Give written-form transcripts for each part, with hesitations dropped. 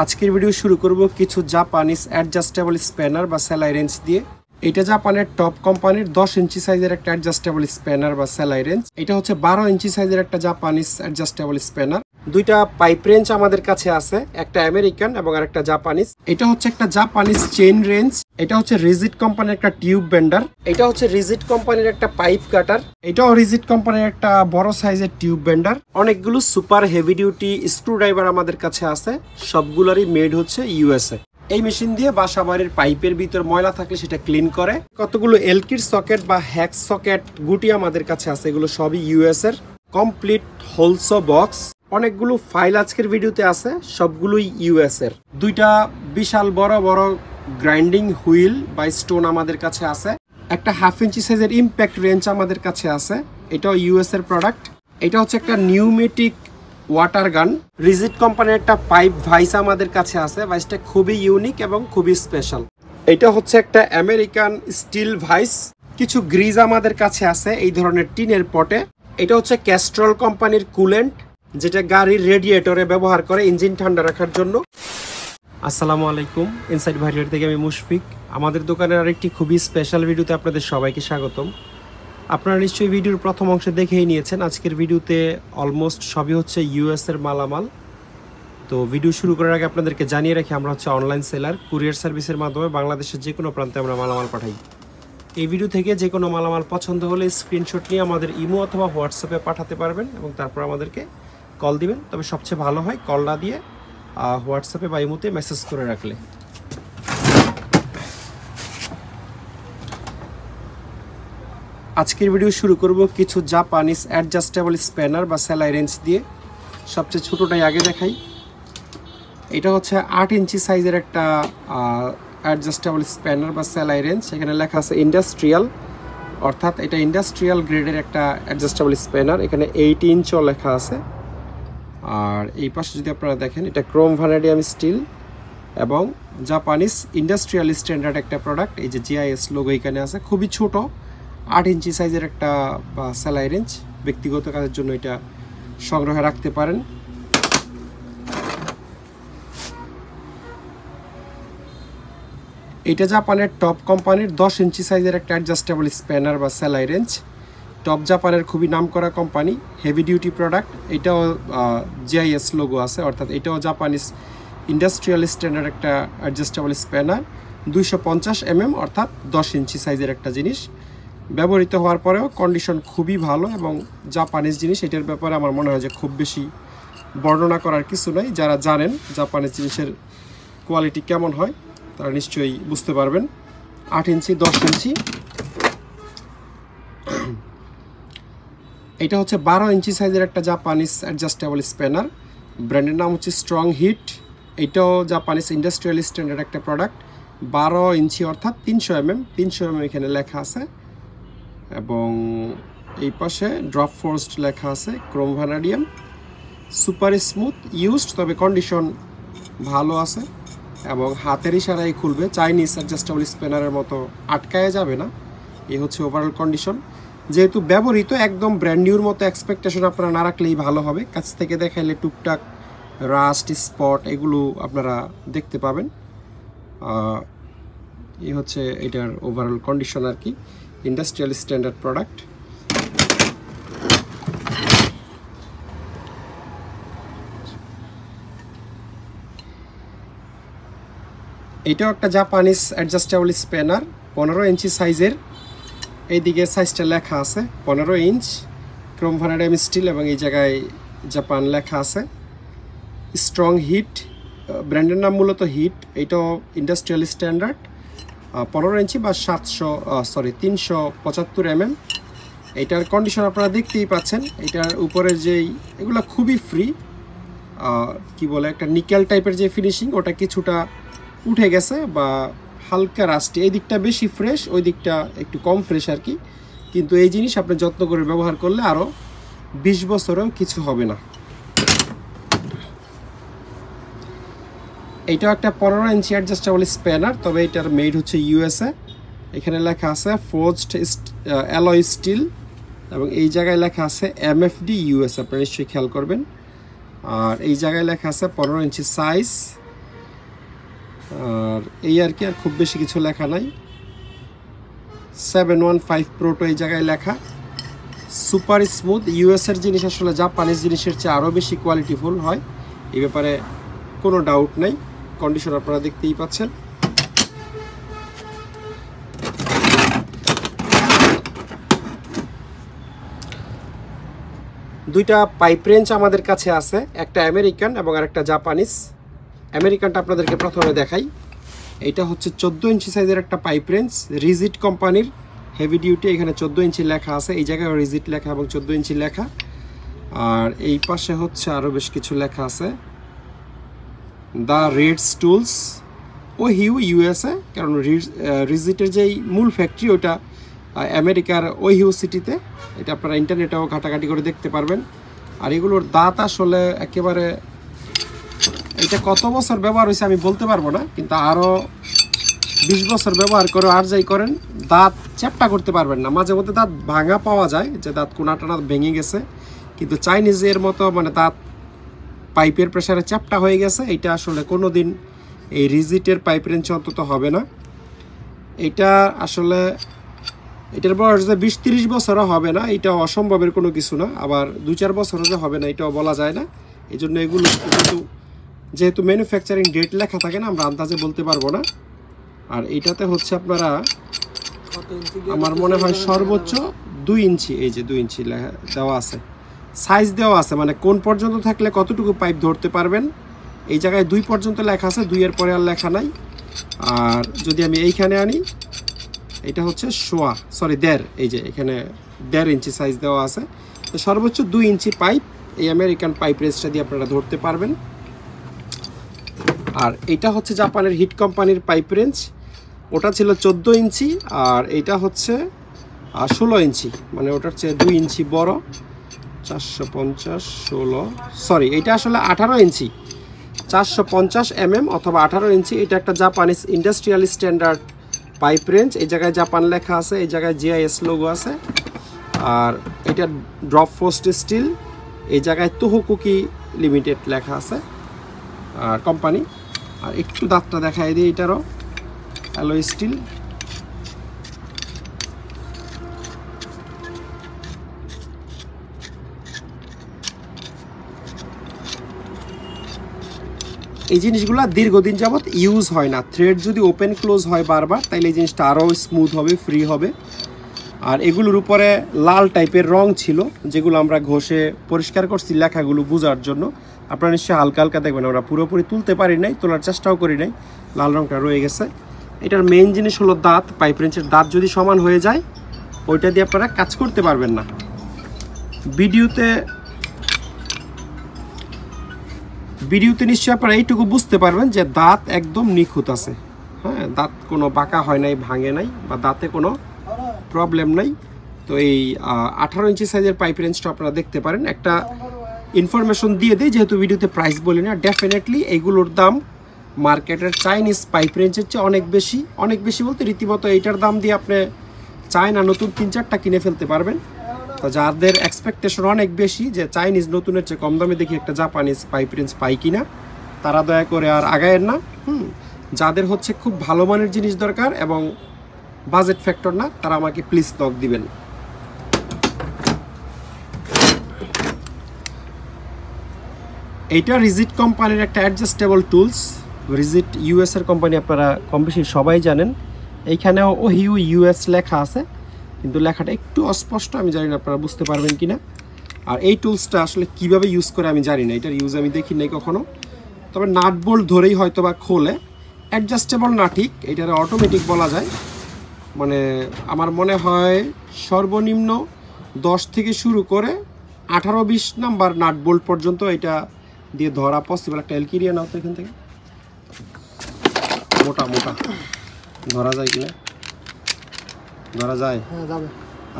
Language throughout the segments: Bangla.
আজকের ভিডিও শুরু করব কিছু জাপানিজ অ্যাডজাস্টেবল স্প্যানার বা সেলাই রেঞ্জ দিয়ে। এটা জাপানের টপ কোম্পানির 10 ইঞ্চি সাইজের একটা অ্যাডজাস্টেবল স্প্যানার বা সেলাই রেঞ্জ। এটা হচ্ছে 12 ইঞ্চি সাইজের একটা জাপানিজ অ্যাডজাস্টেবল স্প্যানার। দুইটা পাইপ রেঞ্জ আমাদের কাছে আছে, একটা আমেরিকান এবং আরেকটা জাপানিজ। এটা হচ্ছে একটা জাপানিজ চেইন রেঞ্জ। এটা হচ্ছে রিজিড কোম্পানির একটা টিউব বেন্ডার। এটা হচ্ছে রিজিড কোম্পানির একটা পাইপ কাটার। এটাও রিজিড কোম্পানির একটা বড় সাইজের টিউব বেন্ডার। অনেকগুলো super heavy duty screw driver আমাদের কাছে আছে, সবগুলোরই মেড হচ্ছে ইউএসএ। এই মেশিন দিয়ে বাসাবাড়ির পাইপের ভিতর ময়লা থাকলে সেটা ক্লিন করে। কতগুলো এলকির সকেট বা হ্যাক্স সকেট গুটি আমাদের কাছে আছে, এগুলো সবই ইউএস এর। কমপ্লিট হোলসো বক্স। অনেকগুলো ফাইল আজকের ভিডিওতে আছে, সবগুলোই ইউএস এর। দুইটা বিশাল বড় বড় গ্রাইন্ডিং হুইল বা স্টোন আমাদের কাছে আছে। একটা 1/2 ইঞ্চি সাইজের ইম্প্যাক্ট রেঞ্জ আমাদের কাছে আছে, এটাও ইউএস এর প্রোডাক্ট। এটা হচ্ছে একটা নিউমেটিক ওয়াটার গান। রিজিড কোম্পানির একটা পাইপ ভাইস আমাদের কাছে আছে, ভাইসটা খুবই ইউনিক এবং খুবই স্পেশাল। এটা হচ্ছে একটা আমেরিকান স্টিল ভাইস। কিছু গ্রিজ আমাদের কাছে আছে এই ধরনের টিনের পটে। এটা হচ্ছে ক্যাস্ট্রল কোম্পানির কুলেন্ট, যেটা গাড়ির রেডিয়েটরে ব্যবহার করে ইঞ্জিন ঠান্ডা রাখার জন্য। আসসালামু আলাইকুম, ইনসাইড ভাইরার থেকে আমি মুশফিক। আমাদের দোকানের আরেকটি খুবই স্পেশাল ভিডিওতে আপনাদের সবাইকে স্বাগতম। আপনারা নিশ্চয়ই ভিডিওর প্রথম অংশে দেখেই নিয়েছেন। আজকের ভিডিওতে অলমোস্ট সবই হচ্ছে ইউএস এর মালামাল। তো ভিডিও শুরু করার আগে আপনাদেরকে জানিয়ে রাখি, আমরা হচ্ছে অনলাইন সেলার। কুরিয়ার সার্ভিসের মাধ্যমে বাংলাদেশের যে কোনো প্রান্তে আমরা মালামাল পাঠাই। এই ভিডিও থেকে যে কোনো মালামাল পছন্দ হলে স্ক্রিনশট নিয়ে আমাদের ইমো অথবা হোয়াটসঅ্যাপে পাঠাতে পারবেন এবং তারপর আমাদেরকে কল দিবেন। তবে সবচেয়ে ভালো হয় কল না দিয়ে হোয়াটসঅ্যাপে বা ইমোতে মেসেজ করে রাখলে। আজকের ভিডিও শুরু করব কিছু জাপানিজ অ্যাডজাস্টেবল স্প্যানার বা সেলাই রেঞ্জ দিয়ে। সবচেয়ে ছোটোটাই আগে দেখাই। এটা হচ্ছে 8 ইঞ্চি সাইজের একটা অ্যাডজাস্টেবল স্প্যানার বা সেলাই রেঞ্জ। এখানে লেখা আছে ইন্ডাস্ট্রিয়াল, অর্থাৎ এটা ইন্ডাস্ট্রিয়াল গ্রেডের একটা অ্যাডজাস্টেবল স্প্যানার। এখানে 8 ইঞ্চও লেখা আছে। আর এই পাশে যদি আপনারা দেখেন, এটা ক্রোম ভ্যানাডিয়াম স্টিল এবং জাপানিজ ইন্ডাস্ট্রিয়াল স্ট্যান্ডার্ড একটা প্রোডাক্ট। এই যে জিআইএস লোগো এখানে আছে। খুবই ছোট 8 ইঞ্চি সাইজের একটা সেলাই রেঞ্জ। ব্যক্তিগত কাজের জন্য এটা সংগ্রহে রাখতে পারেন। এটা জাপানের টপ কোম্পানির 10 ইঞ্চি সাইজের একটা অ্যাডজাস্টেবল স্প্যানার বা সেলাই রেঞ্জ। টপ জাপানের খুবই নামকরা কোম্পানি, হেভি ডিউটি প্রোডাক্ট। এটাও জিআইএস লোগো আছে, অর্থাৎ এটাও জাপানিজ ইন্ডাস্ট্রিয়াল স্ট্যান্ডার্ড একটা অ্যাডজাস্টেবল স্প্যানার। 250 mm অর্থাৎ 10 ইঞ্চি সাইজের একটা জিনিস। ব্যবহৃত হওয়ার পরেও কন্ডিশন খুবই ভালো এবং জাপানিজ জিনিস, এটার ব্যাপারে আমার মনে হয় যে খুব বেশি বর্ণনা করার কিছু নাই। যারা জানেন জাপানিজ জিনিসের কোয়ালিটি কেমন হয় তারা নিশ্চয়ই বুঝতে পারবেন। 8 ইঞ্চি 10 ইঞ্চি। এটা হচ্ছে 12 ইঞ্চি সাইজের একটা জাপানিজ অ্যাডজাস্টেবল স্প্যানার। ব্র্যান্ডের নাম হচ্ছে স্ট্রং হিট। এটাও জাপানিজ ইন্ডাস্ট্রিয়াল স্ট্যান্ডার্ড একটা প্রোডাক্ট। 12 ইঞ্চি অর্থাৎ 300 mm। 300 mm এখানে লেখা আছে এবং এই পাশে ড্রপ ফোর্সড লেখা আছে। Chrome vanadium, super smooth used, তবে কন্ডিশন ভালো আছে এবং হাতের ইশারায় খুলবে। চাইনিজ অ্যাডজাস্টেবল স্প্যানারের মতো আটকায় যাবে না। এই হচ্ছে ওভারঅল কন্ডিশন। যেহেতু ব্যবহৃত, একদম ব্র্যান্ড নিউর মতো এক্সপেকটেশন আপনারা না রাখলেই ভালো হবে। কাছ থেকে দেখাইলে টুকটাক রাস্ট স্পট এগুলো আপনারা দেখতে পাবেন। এই হচ্ছে এটার ওভারঅল কন্ডিশন আর কি। Industrial standard product. এটাও একটা জাপানিজ অ্যাডজাস্টেবল স্প্যানার, 15 ইঞ্চি সাইজের। এইদিকে সাইজটা লেখা আছে 15 ইঞ্চ। ক্রোম ভ্যানাডিয়াম স্টিল এবং এই জায়গায় জাপান লেখা আছে। স্ট্রং হিট, ব্র্যান্ডের নাম মূলত হিট। এটাও ইন্ডাস্ট্রিয়াল স্ট্যান্ডার্ড, 15 ইঞ্চি বা 375 mm। এটার কন্ডিশন আপনারা দেখতেই পাচ্ছেন। এটার উপরের যেই এগুলো খুবই ফ্রি, কি বলে একটা নিকেল টাইপের যে ফিনিশিং, ওটা কিছুটা উঠে গেছে বা হালকা রাস্টি। এই দিকটা বেশি ফ্রেশ, ওই দিকটা একটু কম ফ্রেশ আর কি। কিন্তু এই জিনিস আপনি যত্ন করে ব্যবহার করলে আরও 20 বছরেও কিছু হবে না। এইটাও একটা 15 ইঞ্চি অ্যাডজাস্টেবল স্প্যানার, তবে এটার মেড হচ্ছে ইউএসএ। এখানে লেখা আছে ফোর্জড অ্যালয় স্টিল এবং এই জায়গায় লেখা আছে MFD ইউএস। আপনারা নিশ্চয়ই খেয়াল করবেন। আর এই জায়গায় লেখা আছে 15 ইঞ্চি সাইজ আর এই আর কি, আর খুব বেশি কিছু লেখা নাই। 715 প্রোটো এই জায়গায় লেখা। Super smooth. ইউএসের জিনিস আসলে জাপানিজ জিনিসের চেয়ে আরও বেশি কোয়ালিটিফুল হয়, এই ব্যাপারে কোনো ডাউট নেই। কন্ডিশন আপনারা দেখতেই পাচ্ছেন। দুইটা পাইপ রেঞ্জ আমাদের কাছে আছে, একটা আমেরিকান এবং আরেকটা জাপানিজ। আমেরিকানটা আপনাদেরকে প্রথমে দেখাই। এটা হচ্ছে 14 ইঞ্চি সাইজের একটা পাইপ রেঞ্জ, রিজিট কোম্পানির, হেভি ডিউটি। এখানে 14 ইঞ্চি লেখা আছে, এই জায়গায় রিজিট লেখা এবং 14 ইঞ্চি লেখা। আর এই পাশে হচ্ছে আরও বেশ কিছু লেখা আছে, দ্য রেডস টুলস ও হিউ ইউএসএ। কারণ রিজিটের যেই মূল ফ্যাক্টরি ওটা আমেরিকার ওই হিউ সিটিতে। এটা আপনারা ইন্টারনেটেও ঘাটাঘাটি করে দেখতে পারবেন। আর এগুলোর দাঁত আসলে একেবারে, এটা কত বছর ব্যবহার হয়েছে আমি বলতে পারবো না, কিন্তু আরও 20 বছর ব্যবহার করে আর যাই করেন দাঁত চ্যাপটা করতে পারবেন না। মাঝে মধ্যে দাঁত ভাঙা পাওয়া যায়, যে দাঁত কোনা টানা ভেঙে গেছে, কিন্তু চাইনিজের মতো মানে দাঁত পাইপের প্রেসারে চ্যাপটা হয়ে গেছে এটা আসলে কোনো দিন এই রিজিটের পাইপ রেঞ্জ অন্তত হবে না। এটা আসলে এটার বয়স যে 20-30 বছরও হবে না, এটা অসম্ভবের কোনো কিছু না। আবার 2-4 বছরও যে হবে না এটাও বলা যায় না। এই জন্য এগুলো যেহেতু ম্যানুফ্যাকচারিং ডেট লেখা থাকে না, আমরা আন্দাজে বলতে পারবো না। আর এটাতে হচ্ছে আপনারা আমার মনে হয় সর্বোচ্চ 2 ইঞ্চি, এই যে 2 ইঞ্চি দেওয়া আছে, সাইজ দেওয়া আছে, মানে কোন পর্যন্ত থাকলে কতটুকু পাইপ ধরতে পারবেন। এই জায়গায় 2 পর্যন্ত লেখা আছে, 2 এর পরে আর লেখা নাই। আর যদি আমি এইখানে আনি, এটা হচ্ছে 1.5, এই যে এখানে 1.5 ইঞ্চি সাইজ দেওয়া আছে। তো সর্বোচ্চ 2 ইঞ্চি পাইপ এই আমেরিকান পাইপ রেঞ্জটা দিয়ে আপনারা ধরতে পারবেন। আর এটা হচ্ছে জাপানের হিট কোম্পানির পাইপ রেঞ্জ, ওটা ছিল 14 ইঞ্চি আর এটা হচ্ছে 16 ইঞ্চি, মানে ওটার চেয়ে 2 ইঞ্চি বড়। 450 16, সরি এটা আসলে 18 ইঞ্চি, 450 অথবা 18 ইঞ্চি। এটা একটা Japanese industrial standard pipe wrench. এই জায়গায় জাপান লেখা আছে, এই জায়গায় জিআইএস লোগো আছে। আর এটা ড্রপ ফোস্ট স্টিল, এই জায়গায় তোহোকুকি লিমিটেড লেখা আছে আর কোম্পানি। আর একটু দাঁতটা দেখাই দিই, এটারও অ্যালয় স্টিল। এই জিনিসগুলো দীর্ঘদিন যাবত ইউজ হয় না। থ্রেড যদি ওপেন ক্লোজ হয় বারবার, তাইলে এই জিনিসটা আরও স্মুথ হবে, ফ্রি হবে। আর এগুলোর উপরে লাল টাইপের রং ছিল, যেগুলো আমরা ঘষে পরিষ্কার করছি লেখাগুলো বোঝার জন্য। আপনারা নিশ্চয়ই হালকা হালকা দেখবেন, আমরা পুরোপুরি তুলতে পারি নাই, তোলার চেষ্টাও করি নাই, লাল রংটা রয়ে গেছে। এটার মেইন জিনিস হলো দাঁত। পাইপ রেঞ্চের দাঁত যদি সমান হয়ে যায়, ওইটা দিয়ে আপনারা কাজ করতে পারবেন না। ভিডিওতে নিশ্চয়ই আপনারা এইটুকু বুঝতে পারবেন যে দাঁত একদম নিখুঁত আছে। হ্যাঁ, দাঁত কোনো বাঁকা হয় নাই, ভাঙে নাই, বা দাঁতে কোনো প্রবলেম নাই। তো এই 18 ইঞ্চি সাইজের পাইপ রেঞ্জটা আপনারা দেখতে পারেন। একটা ইনফরমেশন দিয়ে দিই, যেহেতু ভিডিওতে প্রাইস বলি না, ডেফিনেটলি এইগুলোর দাম মার্কেটের চাইনিজ পাইপ রেঞ্জের চেয়ে অনেক বেশি। অনেক বেশি বলতে রীতিমতো এইটার দাম দিয়ে আপনি চায়না নতুন 3-4টা কিনে ফেলতে পারবেন। তো যাদের এক্সপেকটেশন অনেক বেশি যে চাইনিজ নতুনের চেয়ে কম দামে দেখি একটা জাপানিজ পাইপ রেঞ্জ পাই কিনা, তারা দয়া করে আর আগায়েন না। যাদের হচ্ছে খুব ভালো মানের জিনিস দরকার এবং বাজেট ফ্যাক্টর না, তারা আমাকে প্লিজ নক দিবেন। এইটা রিজিট কোম্পানির একটা অ্যাডজাস্টেবল টুলস। রিজিট ইউএসের কোম্পানি, আপনারা কম বেশি সবাই জানেন। এইখানেও ওহিউ ইউএস লেখা আছে, কিন্তু লেখাটা একটু অস্পষ্ট, আমি জানি না আপনারা বুঝতে পারবেন কিনা। আর এই টুলসটা আসলে কিভাবে ইউজ করে আমি জানি না, এটার ইউজ আমি দেখি নাই কখনো। তবে নাট বোল্ট ধরেই হয়তো বা খোলে। অ্যাডজাস্টেবল না ঠিক, এটার অটোমেটিক বলা যায়। মানে আমার মনে হয় সর্বনিম্ন 10 থেকে শুরু করে 18-20 নাম্বার নাট বোল্ট পর্যন্ত এটা দিয়ে ধরা পসিবল। একটা এলকিরিয়া নাও তো এখান থেকে, মোটা মোটা ধরা যায় কিনা, ধরা যায়?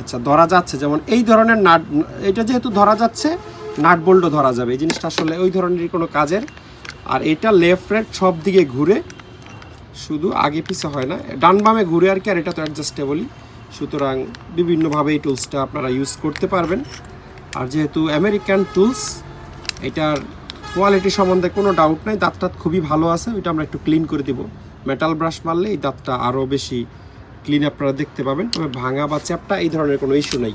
আচ্ছা, ধরা যাচ্ছে। যেমন এই ধরনের নাট, এটা যেহেতু ধরা যাচ্ছে, নাট বোল্টও ধরা যাবে। এই জিনিসটা আসলে ওই ধরনের কোনো কাজের। আর এটা লেফট রাইট সব দিকে ঘুরে, শুধু আগে পিছে হয় না, ডান বামে ঘুরে আর কি। আর এটা তো অ্যাডজাস্টেবলই, সুতরাং বিভিন্নভাবে এই টুলসটা আপনারা ইউজ করতে পারবেন। আর যেহেতু আমেরিকান টুলস, এটার কোয়ালিটি সম্বন্ধে কোনো ডাউট নাই, দাঁতটা খুবই ভালো আছে। ওইটা আমরা একটু ক্লিন করে দেবো, মেটাল ব্রাশ মারলে এই দাঁতটা আরও বেশি ক্লিন আপনারা দেখতে পাবেন। তবে ভাঙা বা চ্যাপটা এই ধরনের কোনো ইস্যু নেই।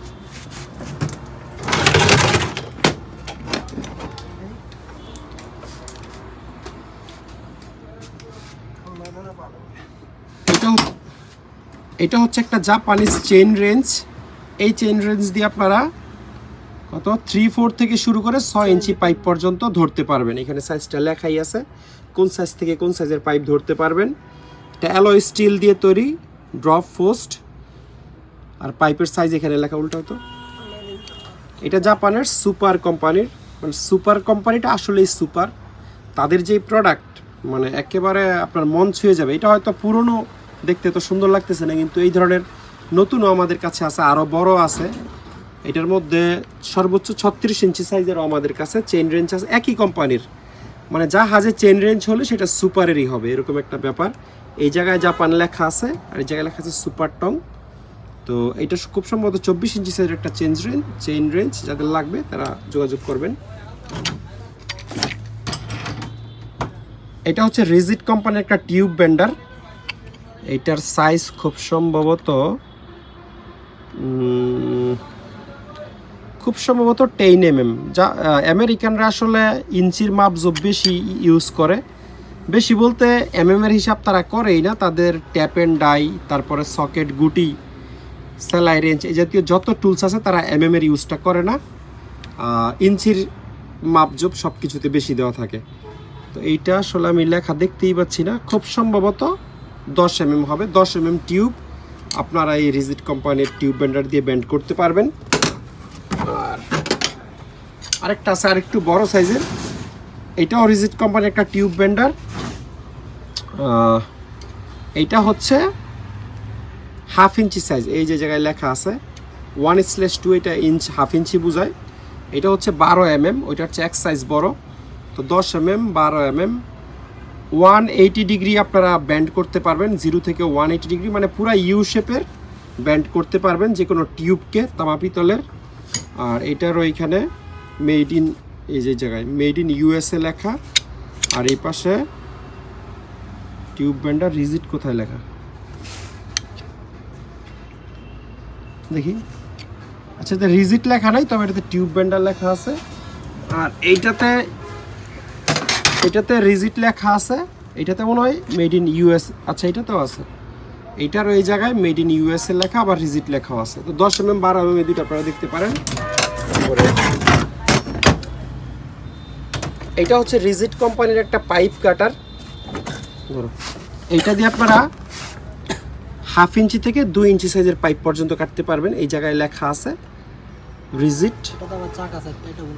এটা হচ্ছে একটা জাপানিজ চেইন রেঞ্জ। এই চেইন রেঞ্জ দিয়ে আপনারা কত 3-4 থেকে শুরু করে 6 ইঞ্চি পাইপ পর্যন্ত ধরতে পারবেন। এখানে সাইজটা লেখাই আছে, কোন সাইজ থেকে কোন সাইজের পাইপ ধরতে পারবেন। এটা অ্যালয় স্টিল দিয়ে তৈরি, ড্রপ পোস্ট, আর পাইপের সাইজ এখানে লেখা উল্টো হতো। এটা জাপানের সুপার কোম্পানির, মানে সুপার কোম্পানিটা আসলেই সুপার। তাদের যে প্রোডাক্ট মানে একেবারে আপনার মন ছুঁয়ে যাবে। এটা হয়তো পুরনো দেখতে তো সুন্দর লাগতেছে না, কিন্তু এই ধরনের নতুনও আমাদের কাছে আছে, আরও বড় আছে। এটার মধ্যে সর্বোচ্চ 36 ইঞ্চি সাইজেরও আমাদের কাছে চেইন রেঞ্জ আছে একই কোম্পানির। মানে জাহাজে চেইন রেঞ্জ হলে সেটা সুপারেরই হবে, এরকম একটা ব্যাপার। এই জায়গায় জাপান লেখা আছে আর এই জায়গায় লেখা আছে সুপার টং। তো এটা খুব সম্ভবত 24 ইঞ্চি সাইজের একটা চেইন রেঞ্জ। যাদের লাগবে তারা যোগাযোগ করবেন। এটা হচ্ছে রিজিট কোম্পানির একটা টিউব বেন্ডার। এইটার সাইজ খুব সম্ভবত 10 mm। যা আমেরিকানরা আসলে ইঞ্চির মাপ বেশি ইউজ করে। বেশি বলতে এর হিসাব তারা করেই না। তাদের ট্যাপ অ্যান্ড ডাই, তারপরে সকেট, গুটি, সেলাই রেঞ্জ এই জাতীয় যত টুলস আছে তারা এর ইউজটা করে না। ইঞ্চির মাপজোপ সব কিছুতে বেশি দেওয়া থাকে। তো এইটা আসলে আমি লেখা দেখতেই পাচ্ছি না, খুব সম্ভবত 10 mm হবে। 10 mm টিউব আপনারা এই রিজিট কোম্পানির টিউব বেন্ডার দিয়ে বেন্ড করতে পারবেন। আর আরেকটা আছে আরেকটু বড় সাইজের, এটাও রিজিট কোম্পানির একটা টিউব বেন্ডার। এইটা হচ্ছে 1/2 ইঞ্চি সাইজ। এই যে জায়গায় লেখা আছে 1/2, এটা ইঞ্চ 1/2 ইঞ্চি বোঝায়। এটা হচ্ছে 12 mm, ওইটা হচ্ছে এক সাইজ বড়। তো 10 mm, 12 mm, 180 ডিগ্রি আপনারা ব্যান্ড করতে পারবেন। 0 থেকে 180 ডিগ্রি, মানে পুরা ইউ শেপের ব্যান্ড করতে পারবেন যে কোনো টিউবকে, তামা পিতলের। আর এটারও এখানে মেড ইন, এই যে জায়গায় মেড ইন USA লেখা। আর এই পাশে টিউব বেন্ডার রিজিট কোথায় লেখা দেখি। আচ্ছা, এটা রিজিট লেখা নাই, তবে এটাতে টিউব বেন্ডার লেখা আছে। আর এটাতে রিজিট লেখা আছে। এটাতে মনে হয় মেড ইন US। আচ্ছা, এটাতেও আছে, এইটারও এই জায়গায় মেড ইন USA লেখা, আবার রিজিট লেখাও আছে। তো 10 mm, 12 mm এই দুটো আপনারা দেখতে পারেন। এটা হচ্ছে রিজিট কোম্পানির একটা পাইপ কাটার। ধরো, এইটা দিয়ে আপনারা 1/2 ইঞ্চি থেকে 2 ইঞ্চি সাইজের পাইপ পর্যন্ত কাটতে পারবেন। এই জায়গায় লেখা আছে রিজিট।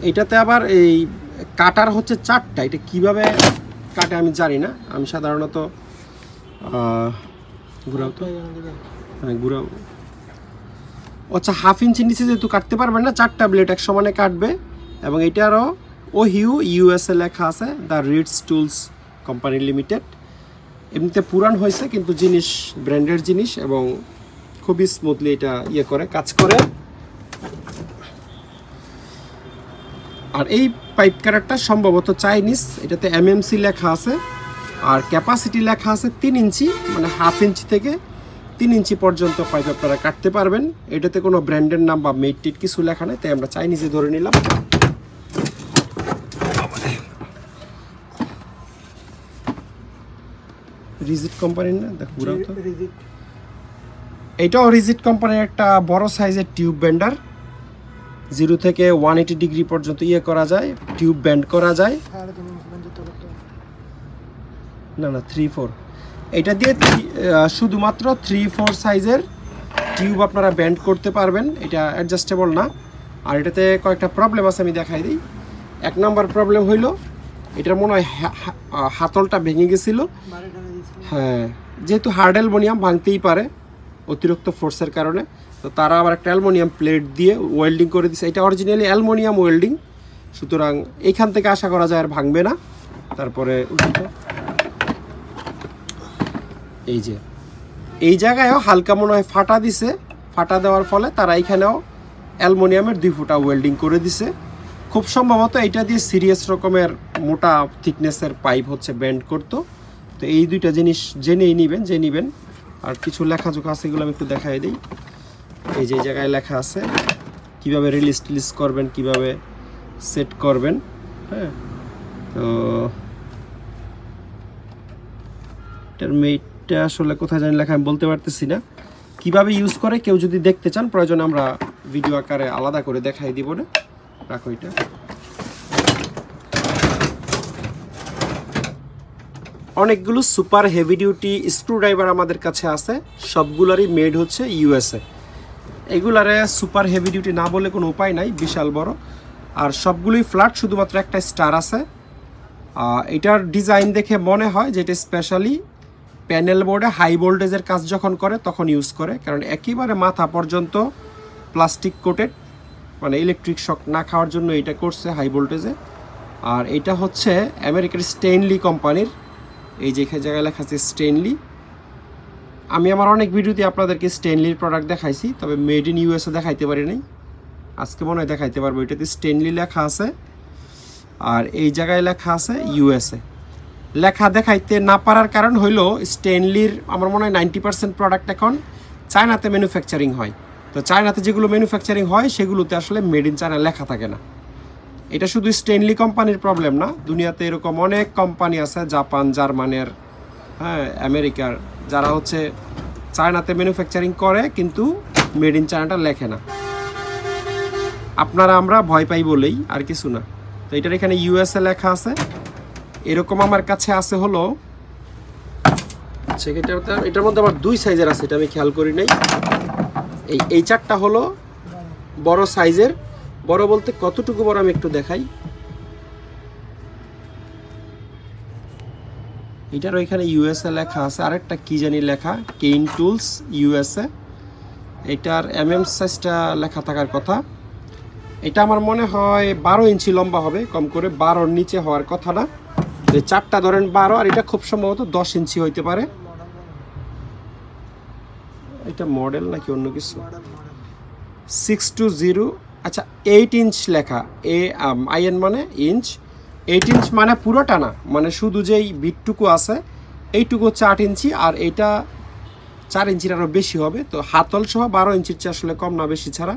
এটাতে আবার এই কাটার হচ্ছে 4টা। এটা কিভাবে কাটে আমি জানি না। আমি সাধারণত ঘুরাও তো, হ্যাঁ ঘুরাও। আচ্ছা, 1/2 ইঞ্চি নিচে যেহেতু কাটতে পারবেন না, 4টা ব্লেড এক সমানে কাটবে। এবং এটারও ওহিউ USA লেখা আছে, the reads tools company limited. এমনিতে পুরান হয়েছে, কিন্তু জিনিস ব্র্যান্ডের জিনিস এবং খুবই স্মুথলি এটা কাজ করে। আর এই পাইপ কাটারটা সম্ভবত চাইনিজ। এটাতে MMC লেখা আছে আর ক্যাপাসিটি লেখা আছে 3 ইঞ্চি, মানে 1/2 ইঞ্চি থেকে 3 ইঞ্চি পর্যন্ত পাইপ আপনারা কাটতে পারবেন। এটাতে কোনো ব্র্যান্ডের নাম বা মেড টিট কিছু লেখা নেই, তাই আমরা চাইনিজে ধরে নিলাম। রিজিট কোম্পানির না, দেখো ঘুরাও তো। এটাও রিজিট কোম্পানির একটা বড় সাইজের টিউব বেন্ডার। 0 থেকে 180 ডিগ্রি পর্যন্ত করা যায়, টিউব ব্যান্ড করা যায়। না 3-4, এটা দিয়ে শুধুমাত্র 3-4 সাইজের টিউব আপনারা ব্যান্ড করতে পারবেন। এটা অ্যাডজাস্টেবল না। আর এটাতে কয়েকটা প্রবলেম আছে, আমি দেখাই দিই। 1 নম্বর প্রবলেম হইল এটার মনে হয় হাতলটা ভেঙে গেছিল। হ্যাঁ, যেহেতু হার্ড অ্যালুমিনিয়াম ভাঙতেই পারে অতিরিক্ত ফোর্সের কারণে, তো তারা আবার একটা অ্যালুমিনিয়াম প্লেট দিয়ে ওয়েল্ডিং করে দিচ্ছে। এটা অরিজিনালি অ্যালুমিনিয়াম ওয়েল্ডিং, সুতরাং এইখান থেকে আশা করা যায় আর ভাঙবে না। তারপরে এই জায়গায়ও হালকা মনে হয় ফাটা দিছে। ফাটা দেওয়ার ফলে তারা এইখানেও অ্যালুমিনিয়ামের 2 ফুটা ওয়েল্ডিং করে দিছে। খুব সম্ভবত এটা দিয়ে সিরিয়াস রকমের মোটা থিকনেসের পাইপ হচ্ছে বেন্ড করতো। তো এই দুইটা জিনিস জেনেই নেবেন, যে নেবেন। আর কিছু লেখাজোখা আছে, এগুলো আমি একটু দেখাই দিই। এই যে জায়গায় লেখা আছে কিভাবে রিলিজ করবেন, কিভাবে সেট করবেন। হ্যাঁ, তো এটার মেটটা আসলে কোথায় জানি লেখা, আমি বলতে পারতেছি না। কিভাবে ইউজ করে কেউ যদি দেখতে চান, প্রয়োজন আমরা ভিডিও আকারে আলাদা করে দেখাই দিব না। রাখো এটা। অনেকগুলো সুপার হেভি ডিউটি স্ক্রুড্রাইভার আমাদের কাছে আছে, সবগুলোরই মেড হচ্ছে ইউএসএ। এগুলারে সুপার হেভি ডিউটি না বলে কোনো উপায় নাই, বিশাল বড়। আর সবগুলোই ফ্ল্যাট, শুধুমাত্র একটা স্টার আছে। এটার ডিজাইন দেখে মনে হয় যে এটা স্পেশালি প্যানেল বোর্ডে হাই ভোল্টেজের কাজ যখন করে তখন ইউজ করে, কারণ একেবারে মাথা পর্যন্ত প্লাস্টিক কোটেড, মানে ইলেকট্রিক শক না খাওয়ার জন্য এটা করছে হাই ভোল্টেজে। আর এটা হচ্ছে আমেরিকার স্টেইনলি কোম্পানির, এই যে এখানে জায়গায় লেখা আছে স্টেইনলি। আমি আমার অনেক ভিডিওতে আপনাদেরকে স্টেইনলির প্রোডাক্ট দেখাইছি, তবে মেড ইন ইউএসএ দেখাইতে পারি নাই। আজকে মনে হয় দেখাইতে পারবো। এটাতে স্টেইনলি লেখা আছে, আর এই জায়গায় লেখা আছে ইউএসএ। লেখা দেখাইতে না পারার কারণ হইলো স্টেইনলির আমার মনে হয় 90% প্রোডাক্ট এখন চায়নাতে ম্যানুফ্যাকচারিং হয়। তো চায়নাতে যেগুলো ম্যানুফ্যাকচারিং হয় সেগুলোতে আসলে মেড ইন চায়না লেখা থাকে না। এটা শুধু স্টেইনলি কোম্পানির প্রবলেম না, দুনিয়াতে এরকম অনেক কোম্পানি আছে, জাপান, জার্মানের, হ্যাঁ, আমেরিকার, যারা হচ্ছে চায়নাতে ম্যানুফ্যাকচারিং করে কিন্তু মেড ইন চায়নাটা লেখে না। আপনারা আমরা ভয় পাই বলেই, আর কিছু না। তো এটার এখানে ইউএসএ লেখা আছে। এরকম আমার কাছে আছে হলো, এটার মধ্যে আবার দুই সাইজের আছে, এটা আমি খেয়াল করি নাই। এই চারটা হলো বড় সাইজের। বড় বলতে কতটুকু বড় আমি একটু দেখাই। এটার ওইখানে ইউএসএ লেখা আছে, আরেকটা কি জানি লেখা, কেইন টুলস ইউএসএ। এটার সাইজটা লেখা থাকার কথা। এটা আমার মনে হয় 12 ইঞ্চি লম্বা হবে, কম করে 12-র নিচে হওয়ার কথা না। যে চারটা ধরেন 12, আর এটা খুব সম্ভবত 10 ইঞ্চি হইতে পারে। এটা মডেল নাকি অন্য কিছু? 620, আচ্ছা 8 ইঞ্চ লেখা, IN মানে ইঞ্চ, 8 ইঞ্চ মানে পুরোটা না, মানে শুধু যেই বিটটুকু আছে এইটুকু হচ্ছে 8 ইঞ্চি, আর এটা 4 ইঞ্চির আরও বেশি হবে। তো হাতল সহ 12 ইঞ্চির চেয়ে আসলে কম না বেশি ছাড়া।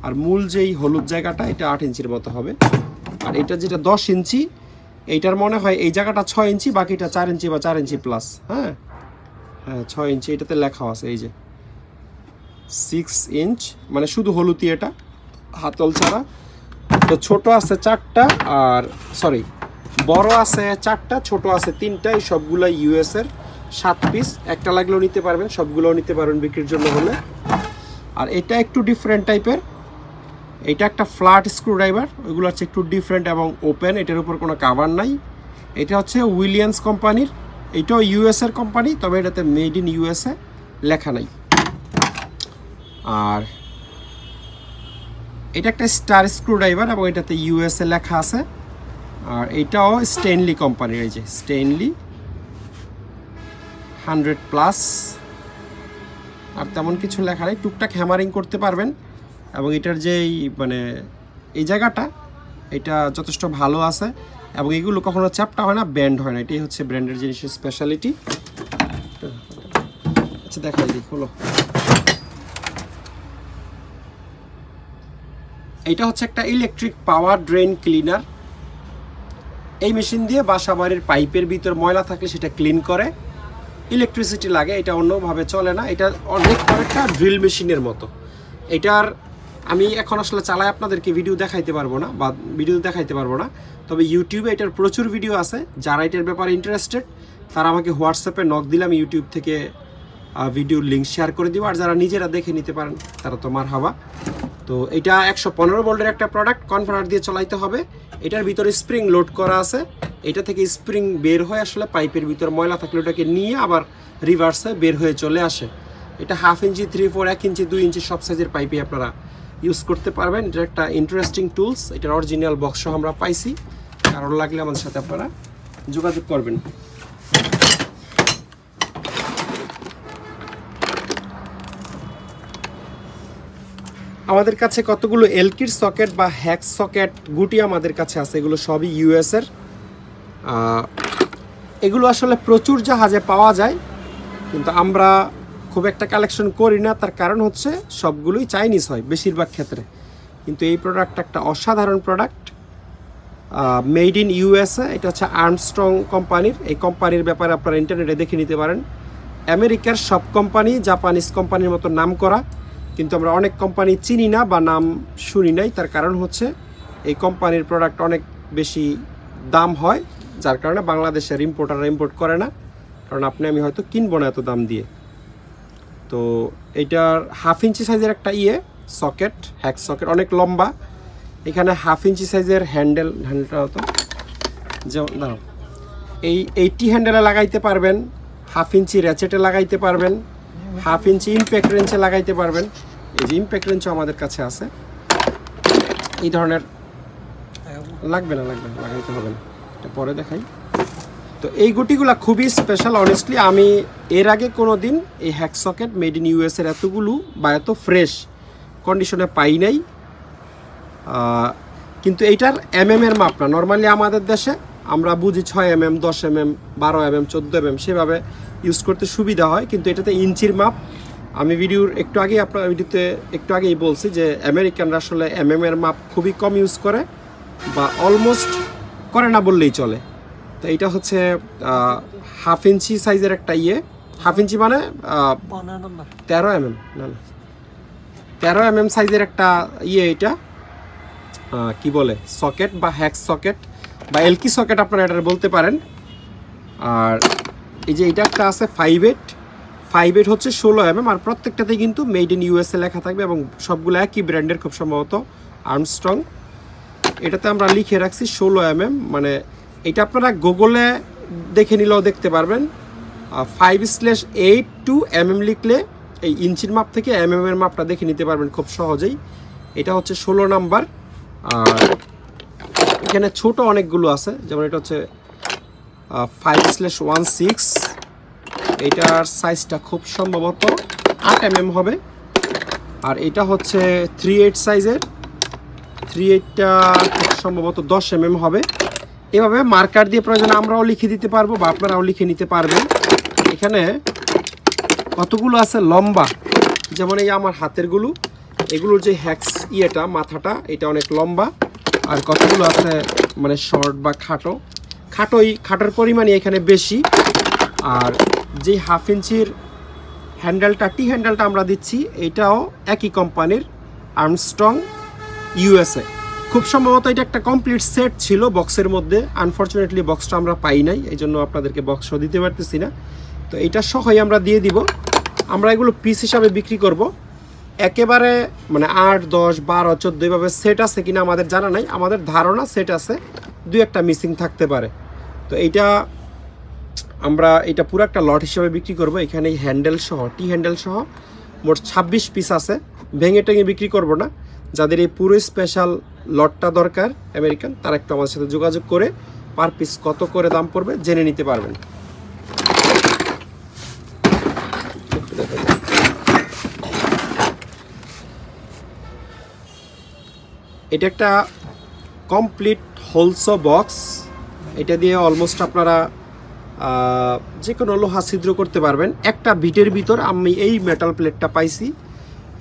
আর মূল যেই হলুদ জায়গাটা এটা 8 ইঞ্চির মতো হবে। আর এটা যেটা 10 ইঞ্চি, এইটার মনে হয় এই জায়গাটা 6 ইঞ্চি, বাকিটা 4 ইঞ্চি বা 4 ইঞ্চি প্লাস। হ্যাঁ হ্যাঁ, 6 ইঞ্চি এটাতে লেখা আছে। এই যে 6 ইঞ্চ মানে শুধু হলুদি, এটা হাতল ছাড়া। তো ছোট আছে 4টা, আর সরি বড় আছে 4টা, ছোট আছে 3টা। এই সবগুলো ইউএসএর 7 পিস, একটা লাগলেও নিতে পারবেন, সবগুলোও নিতে পারবেন বিক্রির জন্য হলে। আর এটা একটু ডিফারেন্ট টাইপের, এটা একটা ফ্ল্যাট স্ক্রুড্রাইভার, ওইগুলো হচ্ছে একটু ডিফারেন্ট এবং ওপেন, এটার উপর কোনো কাভার নাই। এটা হচ্ছে উইলিয়ামস কোম্পানির, এটাও ইউএসএর কোম্পানি, তবে এটাতে মেড ইন ইউএসএ লেখা নাই। আর এটা একটা স্টার স্ক্রুড্রাইভার এবং এটাতে ইউএসএ লেখা আছে। আর এটাও স্টেইনলি কোম্পানির, এই যে স্টেইনলি 100+। আর তেমন কিছু লেখা নেই, টুকটাক হ্যামারিং করতে পারবেন। এবং এটার যেই মানে এই জায়গাটা, এটা যথেষ্ট ভালো আছে, এবং এগুলো কখনো চ্যাপটা হয় না, ব্যান্ড হয় না। এটাই হচ্ছে ব্র্যান্ডের জিনিসের স্পেশালিটি। আচ্ছা দেখাই দিই, হলো। এটা হচ্ছে একটা ইলেকট্রিক পাওয়ার ড্রেন ক্লিনার। এই মেশিন দিয়ে বাসা বাড়ির পাইপের ভিতর ময়লা থাকলে সেটা ক্লিন করে। ইলেকট্রিসিটি লাগে, এটা অন্যভাবে চলে না। এটা অনেকটা ড্রিল মেশিনের মতো। এটার আমি এখন আসলে চালাই আপনাদেরকে ভিডিও দেখাইতে পারবো না, তবে ইউটিউবে এটার প্রচুর ভিডিও আছে। যারা এটার ব্যাপারে ইন্টারেস্টেড তারা আমাকে হোয়াটসঅ্যাপে নক দিলে আমি ইউটিউব থেকে ভিডিওর লিঙ্ক শেয়ার করে দিব। আর যারা নিজেরা দেখে নিতে পারেন তারা তো মারহাবা। তো এটা 115 ভোল্টের একটা প্রোডাক্ট, কনভার্টার দিয়ে চালাইতে হবে। এটার ভিতরে স্প্রিং লোড করা আছে, এটা থেকে স্প্রিং বের হয়ে আসলে পাইপের ভিতর ময়লা থাকলে ওটাকে নিয়ে আবার রিভার্সে বের হয়ে চলে আসে। এটা 1/2 ইঞ্চি, 3, 4, 1 ইঞ্চি, 2 ইঞ্চি সব সাইজের পাইপে আপনারা ইউজ করতে পারবেন। এটা একটা ইন্টারেস্টিং টুলস। এটার অরিজিনাল বক্স আমরা পাইছি, কারণ লাগলে আমাদের সাথে আপনারা যোগাযোগ করবেন। আমাদের কাছে কতগুলো এলকির সকেট বা হ্যাক্স সকেট গুটি আমাদের কাছে আছে, এগুলো সবই ইউএসের। এগুলো আসলে প্রচুর জাহাজে পাওয়া যায়, কিন্তু আমরা খুব একটা কালেকশন করি না। তার কারণ হচ্ছে সবগুলোই চাইনিজ হয় বেশিরভাগ ক্ষেত্রে। কিন্তু এই প্রোডাক্টটা একটা অসাধারণ প্রোডাক্ট, মেড ইন ইউএসএ। এটা হচ্ছে আর্মস্ট্রং কোম্পানির। এই কোম্পানির ব্যাপারে আপনারা ইন্টারনেটে দেখে নিতে পারেন। আমেরিকার সব কোম্পানি জাপানিজ কোম্পানির মতো নাম করা, কিন্তু আমরা অনেক কোম্পানি চিনি না বা নাম শুনি নাই। তার কারণ হচ্ছে এই কোম্পানির প্রোডাক্ট অনেক বেশি দাম হয়, যার কারণে বাংলাদেশের ইম্পোর্টাররা ইম্পোর্ট করে না, কারণ আপনি আমি হয়তো কিনবো না এত দাম দিয়ে। তো এইটার 1/2 ইঞ্চি সাইজের একটা সকেট, হ্যাক সকেট, অনেক লম্বা। এখানে 1/2 ইঞ্চি সাইজের হ্যান্ডেলটা হতো, যেমন দাঁড়াও, এই 80 হ্যান্ডেলে লাগাইতে পারবেন, 1/2 ইঞ্চি র্যাচেটে লাগাইতে পারবেন, 1/2 ইঞ্চি ইম্প্যাক্ট রেঞ্চে লাগাইতে পারবেন। এই যে ইম্প্যাক্ট রেঞ্চও আমাদের কাছে আছে। এই ধরনের লাগবে না লাগাইতে হবে না, এটা পরে দেখাই। তো এই গুটিগুলো খুবই স্পেশাল। অনেস্টলি আমি এর আগে কোনো দিন এই হ্যাক সকেট মেড ইন ইউএসের এতগুলো বা এত ফ্রেশ কন্ডিশনে পাই নাই। কিন্তু এইটার এর মাপ না। নর্মালি আমাদের দেশে আমরা বুঝি 6 10 12 14 সেভাবে ইউজ করতে সুবিধা হয়, কিন্তু এটাতে ইঞ্চির মাপ। আমি ভিডিওতে একটু আগেই বলছি যে আমেরিকানরা আসলে এর মাপ খুবই কম ইউজ করে, বা অলমোস্ট করে না বললেই চলে। তো এইটা হচ্ছে 1/2 ইঞ্চি সাইজের একটা 1/2 ইঞ্চি মানে 13 না 13 সাইজের একটা এটা কি বলে সকেট বা হ্যাক্স সকেট বা এলকি সকেট আপনারা এটা বলতে পারেন। আর এই যে এটা একটা আছে 5/8 হচ্ছে 16 আর প্রত্যেকটাতেই কিন্তু মেড ইন ইউএসএ লেখা থাকবে এবং সবগুলো একই ব্র্যান্ডের, খুব সম্ভবত আর্মস্ট্রং। এটাতে আমরা লিখে রাখছি 16 মানে এটা আপনারা গুগলে দেখে নিলেও দেখতে পারবেন। 5/8 to লিখলে এই ইঞ্চির মাপ থেকে এর মাপটা দেখে নিতে পারবেন খুব সহজেই। এটা হচ্ছে 16 নাম্বার। আর এখানে ছোট অনেকগুলো আছে, যেমন এটা হচ্ছে 5/16। এটার সাইজটা খুব সম্ভবত 8 হবে। আর এটা হচ্ছে 3/8 সাইজের, 3/8টা খুব সম্ভবত 10 হবে। এভাবে মার্কার দিয়ে প্রয়োজনে আমরাও লিখে দিতে পারবো বা আপনারাও লিখে নিতে পারবেন। এখানে কতগুলো আছে লম্বা, যেমন এই আমার হাতেরগুলো, এগুলোর যে হ্যাক্স মাথাটা এটা অনেক লম্বা। আর কতগুলো আছে মানে শর্ট বা খাটোর পরিমাণই এখানে বেশি। আর যে 1/2 ইঞ্চির হ্যান্ডেলটা হ্যান্ডেলটা আমরা দিচ্ছি, এটাও একই কোম্পানির আর্মস্ট্রং ইউএসএ। খুব সম্ভবত এটা একটা কমপ্লিট সেট ছিল বক্সের মধ্যে। আনফরচুনেটলি বক্সটা আমরা পাই নাই, এই জন্য আপনাদেরকে বক্সও দিতে পারতেছি না। তো এটা সহই আমরা দিয়ে দিব। আমরা এগুলো পিস হিসাবে বিক্রি করব। একেবারে মানে 8, 10, 12, 14 এভাবে সেট আছে কিনা আমাদের জানা নাই। আমাদের ধারণা সেট আছে, 2-1টা মিসিং থাকতে পারে। তো আমরা এটা পুরো একটা লট হিসেবে বিক্রি করব। এখানে হ্যান্ডেল সহ হ্যান্ডেল সহ মোট 26 পিস আছে। ভেঙে টেঙে বিক্রি করব না। যাদের এই পুরো স্পেশাল লটটা দরকার আমেরিকান, তারা একটু আমাদের সাথে যোগাযোগ করে পার পিস কত করে দাম পড়বে জেনে নিতে পারবেন। এটা একটা কমপ্লিট হোলসো বক্স। এটা দিয়ে অলমোস্ট আপনারা যে কোনো লোহা ছিদ্র করতে পারবেন। একটা বিটের ভিতর আমি এই মেটাল প্লেটটা পাইছি।